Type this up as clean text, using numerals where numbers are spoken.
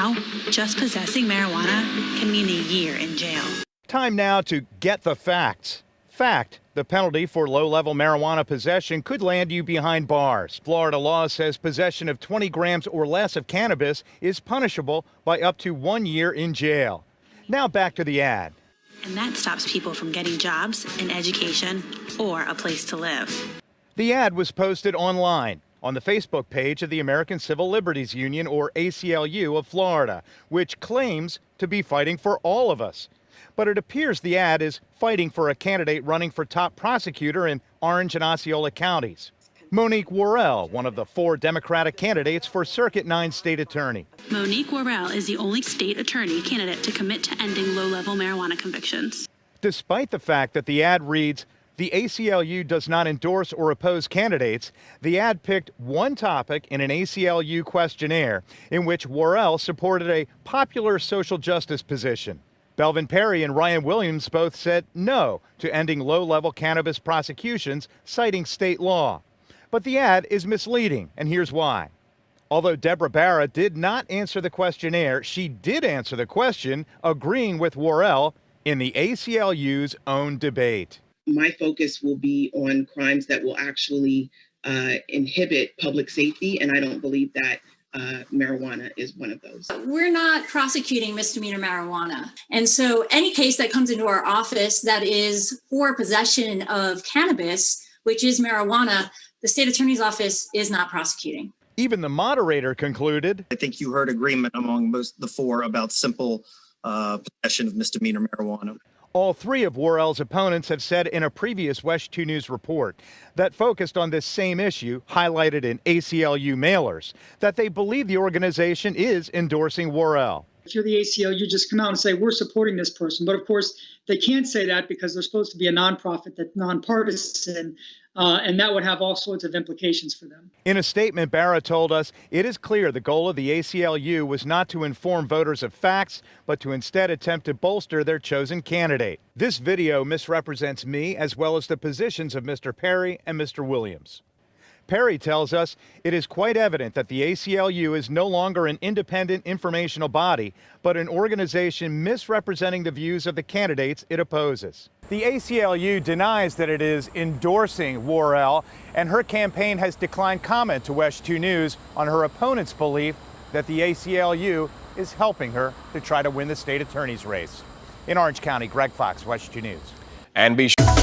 Now, just possessing marijuana can mean a year in jail. Time now to get the facts. Fact, the penalty for low-level marijuana possession could land you behind bars. Florida law says possession of 20 grams or less of cannabis is punishable by up to 1 year in jail. Now back to the ad. And that stops people from getting jobs, an education, or a place to live. The ad was posted online on the Facebook page of the American Civil Liberties Union, or ACLU, of Florida, which claims to be fighting for all of us. But it appears the ad is fighting for a candidate running for top prosecutor in Orange and Osceola counties. Monique Worrell, one of the 4 Democratic candidates for Circuit 9 state attorney. Monique Worrell is the only state attorney candidate to commit to ending low-level marijuana convictions. Despite the fact that the ad reads, "The ACLU does not endorse or oppose candidates," the ad picked one topic in an ACLU questionnaire in which Worrell supported a popular social justice position. Belvin Perry and Ryan Williams both said no to ending low-level cannabis prosecutions, citing state law. But the ad is misleading, and here's why. Although Deborah Barra did not answer the questionnaire, she did answer the question, agreeing with Worrell in the ACLU's own debate. My focus will be on crimes that will actually inhibit public safety, and I don't believe that marijuana is one of those. We're not prosecuting misdemeanor marijuana. And so any case that comes into our office that is for possession of cannabis, which is marijuana, the state attorney's office is not prosecuting. Even the moderator concluded, I think you heard agreement among most the 4 about simple possession of misdemeanor marijuana. All 3 of Worrell's opponents have said in a previous WESH 2 News report that focused on this same issue, highlighted in ACLU mailers, that they believe the organization is endorsing Worrell. If you're the ACLU, you just come out and say, we're supporting this person. But of course, they can't say that because they're supposed to be a nonprofit that's nonpartisan, and that would have all sorts of implications for them. In a statement, Barra told us it is clear the goal of the ACLU was not to inform voters of facts, but to instead attempt to bolster their chosen candidate. This video misrepresents me as well as the positions of Mr. Perry and Mr. Williams. Perry tells us it is quite evident that the ACLU is no longer an independent informational body, but an organization misrepresenting the views of the candidates it opposes. The ACLU denies that it is endorsing Worrell, and her campaign has declined comment to WESH 2 News on her opponent's belief that the ACLU is helping her to try to win the state attorney's race. In Orange County, Greg Fox, WESH 2 News. And be sure